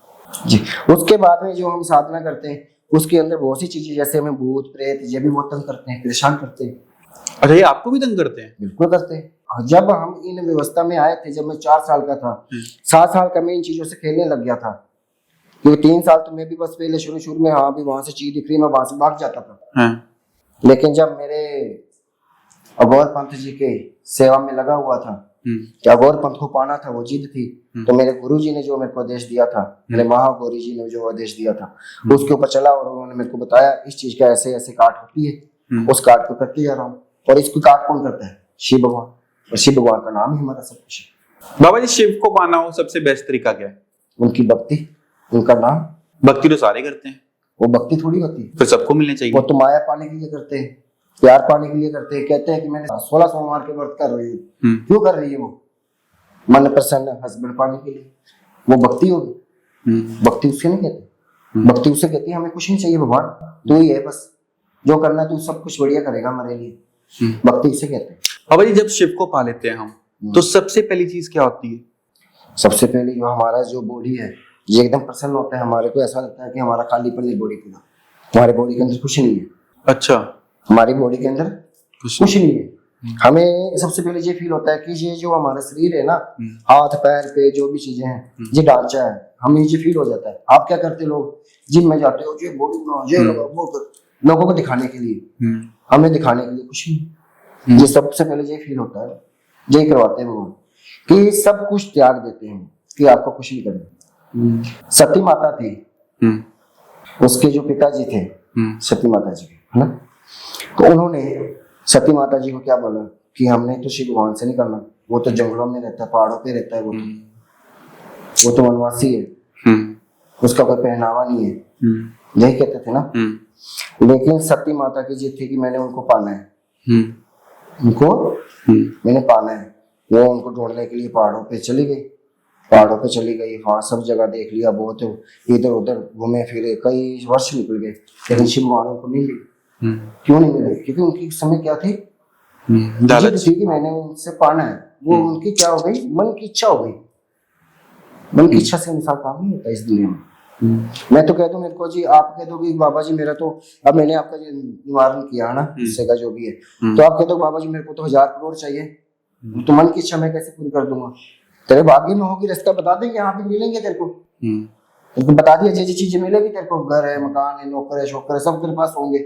जी। उसके बाद में जो हम साधना करते हैं उसके अंदर बहुत सी चीजें, जैसे हमें भूत प्रेत ये भी बहुत तंग करते हैं, परेशान करते हैं। अच्छा, ये आपको भी तंग करते हैं? बिल्कुल करते हैं। जब हम इन व्यवस्था में आए थे, जब मैं 4 साल का था, 7 साल का मैं इन चीजों से खेलने लग गया था, क्योंकि 3 साल तो मैं भी बस पहले शुरू में, हाँ भी वहां से चीज दिख रही मैं वहां से भाग जाता था। लेकिन जब मेरे अघोर पंथ जी के सेवा में लगा हुआ था कि अघोर पंथ को पाना था, वो जिद थी, तो मेरे गुरु जी ने जो मेरे को आदेश दिया था, मेरे महागौरी जी ने जो आदेश दिया था, उसके ऊपर चला और उन्होंने मेरे को बताया इस चीज का ऐसे ऐसे काट होती है, उस काट को करते जा रहा हूँ। और इसको काट कौन करता है? शिव भगवान। और शिव भगवान का नाम ही हमारा सब कुछ है। बाबा जी शिव को पाना हो सबसे बेस्ट तरीका क्या है? उनकी भक्ति, उनका नाम। भक्ति तो सारे करते हैं, वो भक्ति थोड़ी होती है, फिर सबको मिलनी चाहिए। वो तो माया पाने के लिए करते हैं, प्यार पाने के लिए करते हैं। कहते हैं कि मैंने 16 सोमवार के व्रत कर रही हूँ, क्यों कर रही है? वो मन प्रसन्न हस्बैंड पाने के लिए। वो भक्ति होगी। भक्ति उससे नहीं कहते, भक्ति उससे कहती है हमें कुछ नहीं चाहिए भगवान, तू ही है बस, जो करना है तू सब कुछ बढ़िया करेगा हमारे लिए। भक्ति इसे कहते हैं। बाबा जी जब शिव को पा लेते हैं हम, तो सबसे पहली चीज क्या होती है? सबसे पहले जो हमारा जो बॉडी है ये एकदम प्रसन्न होता है। हमारे को ऐसा लगता है कि हमारा खालीपन है बॉडी पूरा, हमारे बॉडी के अंदर कुछ नहीं है। अच्छा, हमारी बॉडी के अंदर कुछ नहीं है। हमें सबसे पहले ये फील होता है कि ये जो हमारा शरीर है ना, हाथ पैर पे जो भी चीजें हैं, ये ढांचा है, हमें ये फील हो जाता है। आप क्या करते लोग, जिम में जाते हो, ये बॉडी बनाओ, ये लगाओ, वो करो, लोगों को दिखाने के लिए, हमें दिखाने के लिए कुछ नहीं। ये सबसे पहले ये फील होता है, यही करवाते हैं भगवान कि सब कुछ त्याग देते हैं कि आपको कुछ नहीं करना। सती माता थी, उसके जो पिताजी थे सती माता जी, है ना, तो उन्होंने सती माता जी को क्या बोला कि हमने तो शिव भगवान से नहीं करना, वो तो जंगलों में रहता है, पहाड़ों पे रहता है, वो तो वनवासी है, उसका कोई पहनावा नहीं है, यही कहते थे ना। लेकिन सती माता की जिद थी कि मैंने उनको पाना है, उनको मैंने पाना है। वो उनको ढूंढने के लिए पहाड़ों पे चली गई, पहाड़ों पे चली गई, वहां सब जगह देख लिया, बहुत इधर उधर घूमे फिरे, कई वर्ष निकल गए, लेकिन शिव भगवान उनको नहीं मिले। क्यों नहीं मिले? क्योंकि उनकी समय क्या थी, जिद थी कि मैंने उनसे पाना है। वो उनकी क्या हो गई, मन की इच्छा हो गई। मन की इच्छा से इंसान काम नहीं होता इस दुनिया में। मैं तो कह दूं, मेरे को जी आप कह दो कि बाबा जी मेरा तो, अब मैंने आपका निवारण किया है ना इससे का जो भी है, तो आप कह दो बाबा जी मेरे को तो 1000 करोड़ चाहिए, तो मन की इच्छा मैं कैसे पूरी कर दूंगा? तेरे भाग्य में होगी, रास्ता बता देंगे, यहाँ पे मिलेंगे तेरे को, तुमको बता दिया जैसी चीजें मिलेगी तेरे को, घर है, मकान है, नौकर है, शोकर है, सब तेरे पास होंगे।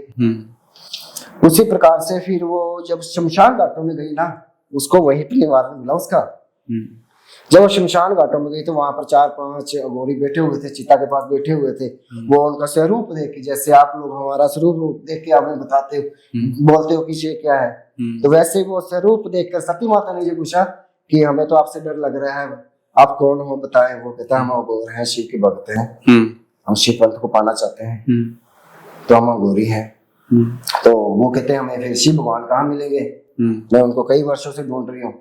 उसी प्रकार से फिर वो जब शमशान घाटों में गई ना, उसको वहीं पे निवारण मिला उसका। जब वो शमशान घाटों में गई तो वहां पर 4-5 अघोरी बैठे हुए थे, चिता के पास बैठे हुए थे। वो उनका स्वरूप देख के, जैसे आप लोग हमारा स्वरूप देख के हमें बताते हो, बोलते हो कि ये क्या है, तो वैसे वो स्वरूप देखकर सती माता ने ये पूछा कि हमें तो आपसे डर लग रहा है, आप कौन हो बताएं। वो कहता है हम अघोर हैं, शिव के भक्त हैं, हम शिव पंथ को पाना चाहते हैं, तो हम अघोरी हैं। तो वो कहते हैं हमें फिर शिव भगवान कहाँ मिलेंगे, मैं उनको कई वर्षों से ढूंढ रही हूँ,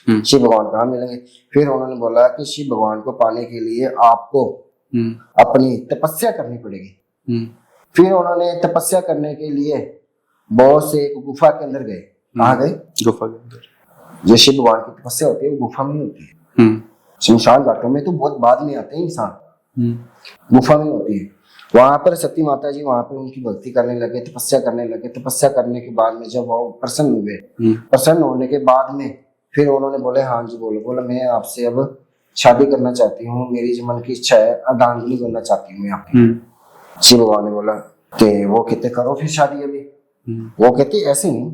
शिव भगवान कहाँ मिलेंगे। फिर उन्होंने बोला कि शिव भगवान को पाने के लिए आपको अपनी तपस्या करनी पड़ेगी। फिर उन्होंने तपस्या करने के लिए बहुत से एक गुफा के अंदर गए। कहाँ गए? गुफा के अंदर। जो शिव भगवान की तपस्या होती है वो गुफा में होती है। शमशान घाटों में तो बहुत बाद में आते हैं इंसान, गुफा में होती है। वहां पर सती माता जी वहां पर उनकी भक्ति करने लगे, तपस्या करने लगे। तपस्या करने के बाद में जब वो प्रसन्न हुए, प्रसन्न होने के बाद में फिर उन्होंने बोले हाँ जी बोलो। बोला मैं आपसे अब शादी करना चाहती हूँ, मेरी जो मन की इच्छा है अर्धांगिनी बनना चाहती हूँ मैं आपकी। शिव भगवान ने बोला कि वो कहते करो फिर शादी अभी। वो कहते ऐसे नहीं,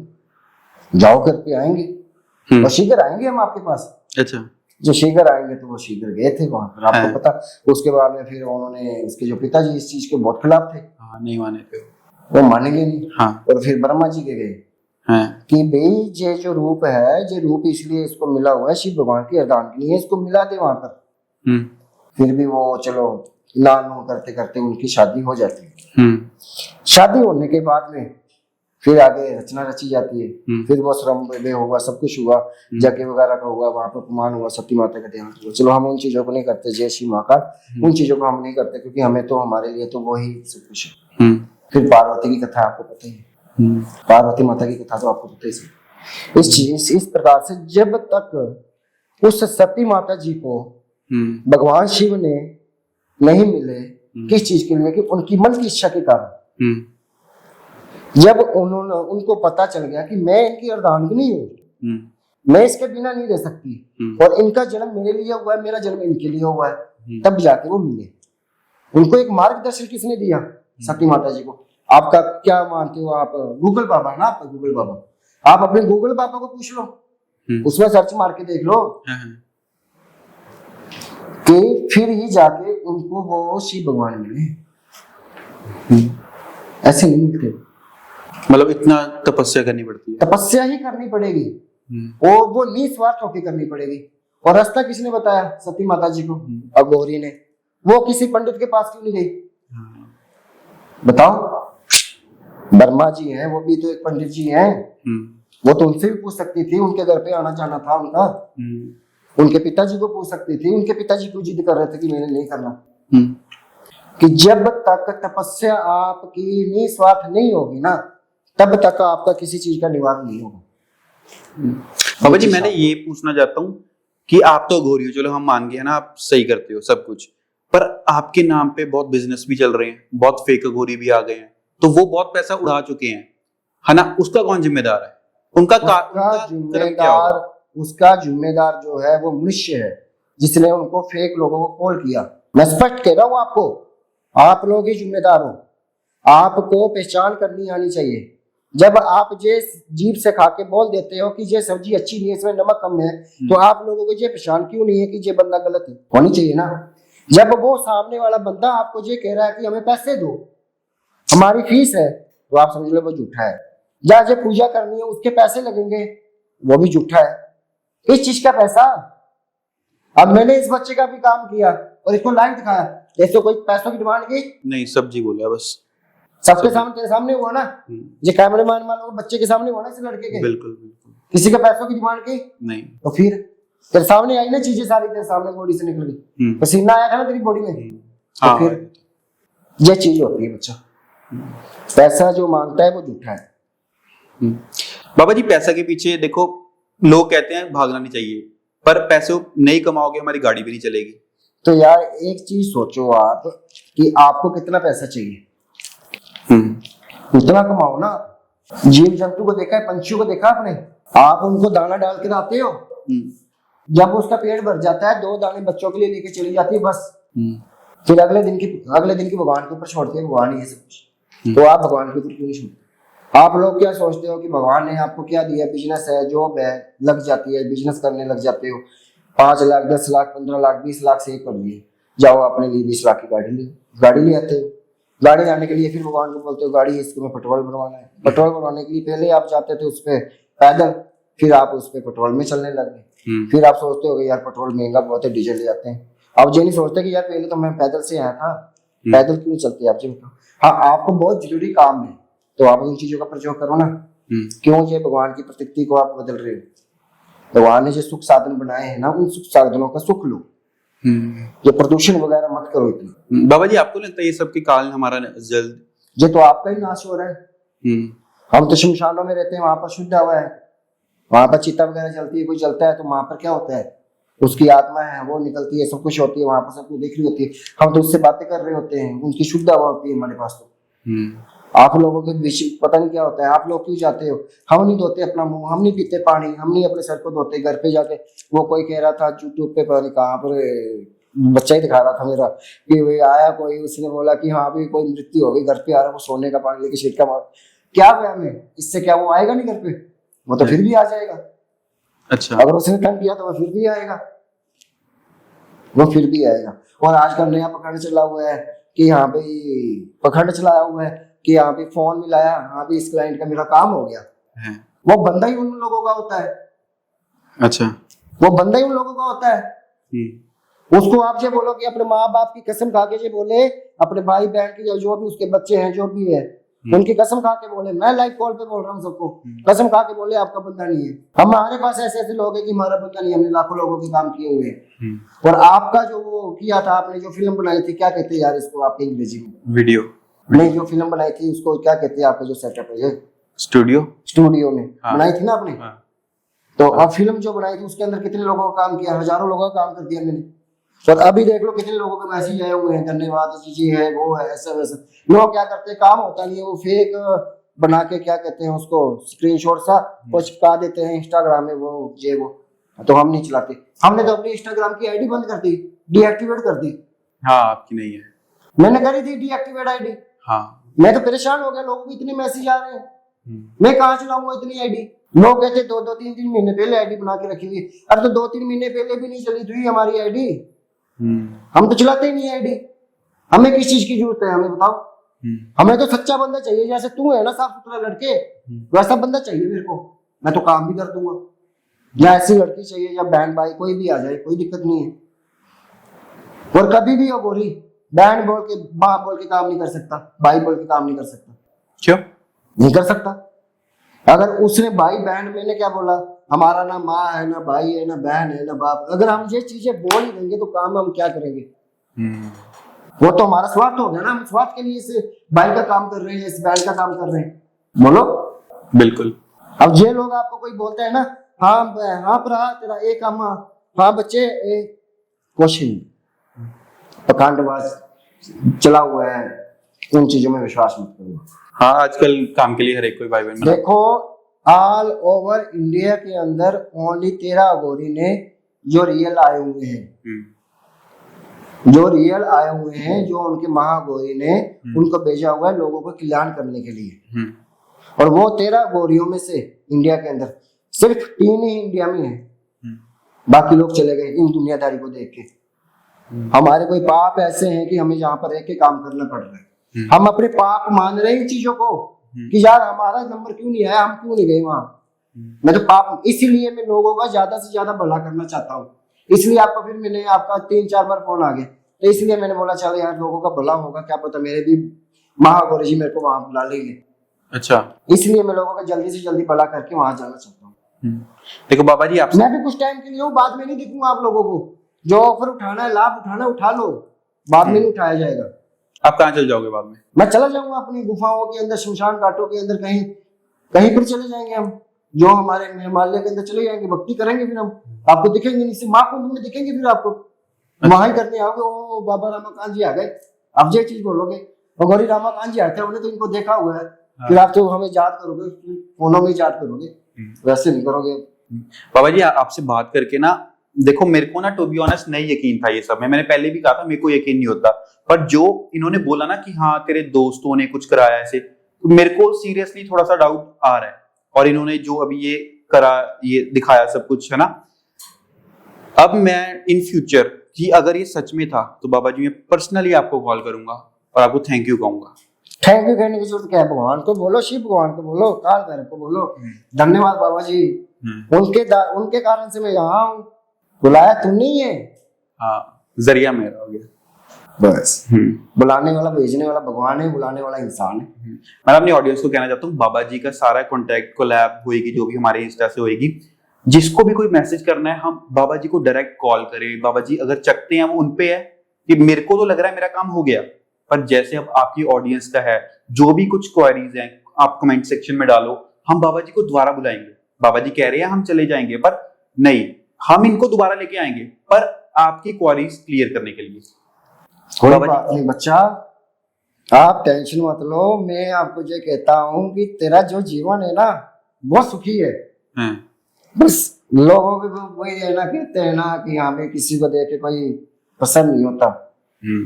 जाओ करके आएंगे और शीघ्र आएंगे हम आपके पास। अच्छा, जो शीघ्र आएंगे तो वो शीघ्र गए थे वहां पर, आपको पता। उसके बाद में फिर उन्होंने, उसके जो पिताजी इस चीज के बहुत खिलाफ थे, नहीं माने थे, वो मानेंगे नहीं। और फिर ब्रह्मा जी के गए कि भाई ये जो रूप है, ये रूप इसलिए इसको मिला हुआ है, शिव भगवान की अर्धांगिनी है, इसको मिला दे वहां पर। फिर भी वो चलो ना नो करते करते उनकी शादी हो जाती है। शादी होने के बाद में फिर आगे रचना रची जाती है। फिर वो श्रम विवाह हुआ, सब कुछ हुआ, यज्ञ वगैरह का हुआ, वहां पर अपमान हुआ, सती माता का देहांत हुआ। चलो हम उन चीजों को नहीं करते, जय श्री माँ का, उन चीजों को हम नहीं करते क्योंकि हमें तो हमारे लिए तो वही सब कुछ है। फिर पार्वती की कथा आपको पता ही है, पार्वती माता की कथा तो आपको पता ही है। इस प्रकार से जब तक उस सती माता जी को भगवान शिव ने नहीं मिले, किस चीज के लिए? कि उनकी मन की इच्छा के कारण। जब उन्होंने, उनको पता चल गया कि मैं इनकी अर्धांगिनी हूँ, मैं इसके बिना नहीं रह सकती और इनका जन्म मेरे लिए हुआ है, मेरा जन्म इनके लिए हुआ है, तब जाके वो मिले। उनको एक मार्गदर्शन किसने दिया? सती माता जी को। आपका क्या मानते हो आप? गूगल बाबा है ना आपका, गूगल बाबा। आप अपने गूगल बाबा को पूछ लो, उसमें सर्च मार के देख लो कि फिर ही जाके उनको वो शिव भगवान मिले। ऐसे नहीं मिलते, मतलब इतना तपस्या करनी पड़ती है। तपस्या ही करनी पड़ेगी और वो निस्वार्थ होकर करनी पड़ेगी। और रास्ता किसने बताया? सती माता जी को, अघोरी ने। वो किसी पंडित के पास क्यों नहीं गई? बताओ, ब्रह्मा जी हैं, वो भी तो एक पंडित जी हैं, वो तो उनसे भी पूछ सकती थी, उनके घर पे आना जाना था उनका। उनके पिताजी को पूछ सकती थी, उनके पिताजी क्यों जिद कर रहे थे कि मैंने नहीं करना? कि जब तक तपस्या आपकी निस्वार्थ नहीं होगी ना, तब तक आपका किसी चीज का निवारण नहीं होगा। बाबा जी मैंने ये पूछना चाहता हूँ कि आप तो अघोरी हो, चलो हम मान गए ना, आप सही करते हो सब कुछ, पर आपके नाम पे बहुत बिजनेस भी चल रहे हैं, बहुत फेक अघोरी भी आ गए हैं, तो वो बहुत पैसा उड़ा चुके हैं, है ना? उसका कौन जिम्मेदार है? उसका जिम्मेदार जो है वो मनुष्य है, जिसने उनको फेक लोगों को कॉल किया। मैं स्पष्ट कह रहा हूँ आपको, आप लोग ही जिम्मेदार हो। आपको पहचान करनी आनी चाहिए। जब आप ये जीभ से खा के बोल देते हो कि ये सब्जी अच्छी नहीं है, इसमें नमक कम है, तो आप लोगों को ये पहचान क्यों नहीं है कि ये बंदा गलत है? होनी चाहिए ना। जब वो सामने वाला बंदा आपको ये कह रहा है कि हमें पैसे दो, हमारी फीस है, तो आप समझ लो वो झूठा है। जहाँ जो पूजा करनी है उसके पैसे लगेंगे, वो भी झूठा है। इस चीज का पैसा, अब मैंने इस बच्चे का भी काम किया और इसको लाइव दिखाया, ऐसे कोई पैसों की डिमांड की नहीं, सब्जी बोला बस, सबके सामने, तेरे सामने हुआ ना, ये कैमरामैन मान लो बच्चे के सामने हुआ ना, इस लड़के के। बिल्कुल बिल्कुल। किसी के पैसों की डिमांड की नहीं, तो फिर तेरे सामने आई ना चीजें सारी, तेरे सामने बॉडी से निकल गई, पसीना आया था ना तेरी बॉडी में, तो फिर ये चीज होती है। बच्चा पैसा जो मांगता है वो झूठा है। बाबा जी पैसा के पीछे देखो, लोग कहते हैं भागना नहीं चाहिए, पर पैसे नहीं कमाओगे हमारी गाड़ी भी नहीं चलेगी। तो यार एक चीज सोचो आप कि आपको कितना पैसा चाहिए, उतना कमाओ ना। जीव जंतु को देखा है, पंछियों को देखा आपने? आप उनको दाना डाल के लाते हो, जब उसका पेट भर जाता है 2 दाने बच्चों के लिए लेके चली जाती है बस, फिर अगले दिन की भगवान के ऊपर छोड़ते हैं। भगवान ये सब कुछ, तो आप भगवान के ऊपर क्यों नहीं छोड़ते? आप लोग क्या सोचते हो कि भगवान ने आपको क्या दिया? बिजनेस है, जॉब है, लग जाती है, बिजनेस करने लग जाते हो, 5 लाख 10 लाख 15 लाख 20 लाख सेव कर लिए, जाओ अपने लिए 20 लाख की गाड़ी ले आते हो। गाड़ी लाने के लिए फिर भगवान को बोलते हो गाड़ी इसको में पेट्रोल भरवाना है। पेट्रोल भरवाने के लिए पहले आप जाते थे उस पे पैदल, फिर आप उस पे पेट्रोल में चलने लगे। फिर आप सोचते हो कि यार पेट्रोल महंगा बहुत है, डीजल ले आते हैं। अब ये नहीं सोचते कि यार पहले तो मैं पैदल से आया था, पैदल क्यों चलते आप जी बताओ। हाँ, आपको बहुत जरूरी काम है तो आप उन चीजों का प्रयोग करो ना। क्यों ये भगवान की प्रकृति को आप बदल रहे हो? भगवान ने जो सुख साधन बनाए हैं ना, उन सुख साधनों का सुख लो। ये प्रदूषण वगैरह मत करो इतना। बाबा जी आपको लगता है ये सब के कारण हमारा जल्द ये तो आपका ही नाश हो रहा है। हम तो शमशानों में रहते हैं, वहां पर शुद्ध हवा है, वहां पर चिता वगैरह जलती है, कोई जलता है तो वहां पर क्या होता है, उसकी आत्मा है वो निकलती है, सब कुछ होती है वहां पर, सब कुछ देख रही होती है। हम तो उससे बातें कर रहे होते हैं, उनकी शुद्ध हवा होती है हमारे पास। तो आप लोगों के बीच पता नहीं क्या होता है, आप लोग क्यों जाते हो? हम नहीं धोते अपना मुंह, हम नहीं पीते पानी, हम नहीं अपने सर को धोते घर पे जाके। वो कोई कह रहा था यूट्यूब पे, पता नहीं कहाँ पर बच्चा ही दिखा रहा था मेरा, कि वही आया कोई, उसने बोला कि हाँ भी कोई मृत्यु हो गई, घर पे आ रहा वो सोने का पानी लेके छिटका मार। क्या वहम है इससे? क्या वो आएगा नहीं घर पे? वो तो फिर भी आ जाएगा। अच्छा, अगर उसने तंग किया तो वो फिर भी आएगा, वो फिर भी आएगा। और आजकल नया पखंड चला हुआ है कि यहाँ पे पखंड चलाया हुआ है कि यहाँ पे फोन मिलाया, हाँ भी इस क्लाइंट का मेरा काम हो गया है। वो बंदा ही उन लोगों का होता है। अच्छा, वो बंदा ही उन लोगों का होता है। उसको आप जो बोलो कि अपने माँ बाप की कसम खा के जो बोले, अपने भाई बहन की जो भी उसके बच्चे हैं जो भी है, उनकी कसम खा के बोले, मैं लाइव कॉल पे बोल रहा हूँ सबको, कसम खा के बोले आपका बंदा नहीं है। हमारे पास ऐसे ऐसे लोग हैं कि हमारा बंदा नहीं, हमने लाखों लोगों के काम किए हुए हैं। और आपका जो वो किया था, आपने जो फिल्म बनाई थी, क्या कहते हैं यार इसको आपके अंग्रेजी में? वीडियो नहीं, जो फिल्म बनाई थी उसको क्या कहते हैं? आपका जो सेटअप है, स्टूडियो में बनाई थी ना आपने। तो अब फिल्म जो बनाई थी उसके अंदर कितने लोगों का काम किया? हजारों लोगों का काम कर दिया मैंने। तो अभी देख लो कितने लोगों के मैसेज आए हुए हैं, धन्यवाद जी है, वो है, ऐसा वैसा। लोग क्या करते हैं, काम होता नहीं है, वो फेक बना के क्या कहते हैं उसको, स्क्रीनशॉट सा वो चिपका देते हैं इंस्टाग्राम में, वो ये वो। तो हम नहीं चलाते, हमने तो अपनी इंस्टाग्राम की आईडी बंद कर दी, डीएक्टिवेट कर दी। हाँ, आपकी नहीं है, मैंने करी थी डीएक्टिवेट आईडी। हाँ, मैं तो परेशान हो गया, लोगों को इतने मैसेज आ रहे हैं, मैं कहाँ चलाऊंगा इतनी आईडी। लोग कहते 2-2 3-3 महीने पहले आईडी बना के रखी हुई। अब तो 2-3 महीने पहले भी नहीं चली थी हमारी आईडी। हम तो चलाते ही नहीं आईडी। हमें किस चीज की जरूरत है, हमें बताओ। हमें तो सच्चा बंदा चाहिए, जैसे तू है ना साफ सुथरा लड़के, वैसा बंदा चाहिए मेरे को, मैं तो काम भी कर दूंगा। या ऐसी लड़की चाहिए या बहन भाई कोई भी आ जाए, कोई दिक्कत नहीं है। और कभी भी हो गोरी, बहन बोल के माँ बोल के काम नहीं कर सकता, भाई बोल के काम नहीं कर सकता। क्यों नहीं कर सकता? अगर उसने भाई बहन, मैंने क्या बोला, हमारा ना माँ है ना भाई है ना बहन है ना बाप, अगर हम ये चीजें बोल ही देंगे तो काम हम क्या करेंगे? वो तो हमारा स्वार्थ हो गया ना। हम स्वार्थ के लिए इस भाई का काम कर रहे हैं, इस बहन का काम कर रहे हैं, बोलो। बिल्कुल। अब ये लोग आपको कोई बोलता है ना, हाँ हाँ भरा तेरा एक काम, हाँ बच्चे क्वेश्चन पखंडवाद चला हुआ है, उन चीजों में विश्वास मत करो। हाँ, आजकल काम के लिए हर एक कोई भाई बहन। देखो ऑल ओवर इंडिया के अंदर ओनली 13 अघोरी ने जो रियल आए हुए हैं, जो रियल आए हुए हैं, जो उनके महागौरी ने उनको भेजा हुआ है लोगों को कल्याण करने के लिए। और वो 13 गौरियों में से इंडिया के अंदर सिर्फ 3 ही इंडिया में है, बाकी लोग चले गए इन दुनियादारी को देख के। हमारे कोई पाप ऐसे हैं कि हमें यहाँ पर रह के काम करना पड़ रहा है। हम अपने पाप मान रहे हैं इन चीजों को कि यार हमारा नंबर क्यों नहीं आया, हम क्यों नहीं गए वहां। मैं तो पाप, इसीलिए मैं लोगों का ज्यादा से ज्यादा भला करना चाहता हूँ। इसलिए आपका फिर मैंने आपका 3-4 बार फोन आ गया, तो इसलिए मैंने बोला चलो यार लोगों का भला होगा, क्या पता मेरे भी महागौरी जी मेरे को वहां बुला लेंगे। अच्छा, इसलिए मैं लोगों का जल्दी से जल्दी भला करके वहां जाना चाहता हूँ। देखो बाबा जी, मैं भी कुछ टाइम के लिए हूँ, बाद में नहीं दिखूंगा आप लोगों को। जो ऑफर उठाना है, लाभ उठाना, उठा लो, बाद में नहीं उठाया जाएगा। आप कहाँ चल जाओगे बाद में? मैं चला जाऊंगा अपनी गुफाओं के अंदर, शमशान घाटों के अंदर, कहीं कहीं पर चले जाएंगे हम, जो हमारे हिमालय के अंदर चले जाएंगे, भक्ति करेंगे, फिर हम आपको दिखेंगे नहीं, सिर्फ महाकुंभ में दिखेंगे, फिर आपको वहां ही करने आओगे। ओ बाबा रामाकांत जी आ गए, आप ये चीज बोलोगे, और गौरी रामाकांत जी आते हैं, तो इनको देखा हुआ है। फिर आप तो हमें याद करोगे, फोनों में याद करोगे, वैसे नहीं करोगे। बाबा जी आपसे बात करके ना, देखो मेरे को ना टू बी ऑनेस्ट नहीं यकीन था ये सब में, मैंने पहले भी कहा था मेरे को यकीन नहीं होता, पर जो इन्होंने बोला ना कि हाँ तेरे दोस्तों ने कुछ कराया ऐसे, मेरे को सीरियसली थोड़ा सा डाउट आ रहा है। और इन्होंने जो अभी ये करा, ये दिखाया सब कुछ, है ना। अब मैं इन फ्यूचर कि अगर ये सच में था तो बाबा जी मैं पर्सनली आपको कॉल करूंगा और आपको थैंक यू कहूंगा। थैंक यू कहने की जरूरत क्या है? भगवान को बोलो, शिव भगवान को बोलो, काल भैरव को बोलो, धन्यवाद बाबा जी, उनके कारण से मैं यहाँ हूँ, बुलाया तुम नहीं है। हाँ, जरिया मेरा हो गया बस। बुलाने वाला, भेजने वाला भगवान है, बुलाने वाला इंसान है। मैं अपनी ऑडियंस को कहना चाहता हूँ, बाबा जी का सारा कॉन्टेक्ट कोलैब होएगी जो भी हमारे इंस्टा से होएगी, जिसको भी कोई मैसेज करना है हम बाबा जी को डायरेक्ट कॉल करें। बाबा जी अगर चकते हैं वो उनपे है कि मेरे को तो लग रहा है मेरा काम हो गया, पर जैसे अब आपकी ऑडियंस का है, जो भी कुछ क्वेरीज हैं आप कमेंट सेक्शन में डालो, हम बाबा जी को दोबारा बुलाएंगे। बाबा जी कह रहे हैं हम चले जाएंगे, पर नहीं, हम इनको दोबारा लेके आएंगे, पर आपकी क्वेरीज क्लियर करने के लिए। कोई बात नहीं बच्चा, आप टेंशन मत लो। मैं आपको ये कहता हूँ कि तेरा जो जीवन है ना बहुत सुखी है। बस लोगों के वही है ना, कहते हैं ना कि हमें किसी को देख के कोई पसंद नहीं होता,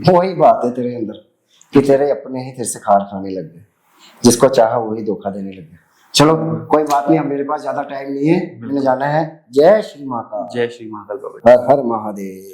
वही बात है तेरे अंदर कि तेरे अपने ही तेरे से खार खाने लग गए, जिसको चाहा वही धोखा देने लग गए। चलो कोई बात नहीं, अब मेरे पास ज्यादा टाइम नहीं है, मैंने जाना है। जय श्री महाकाल। जय श्री महाकाल बाबा। हर हर महादेव।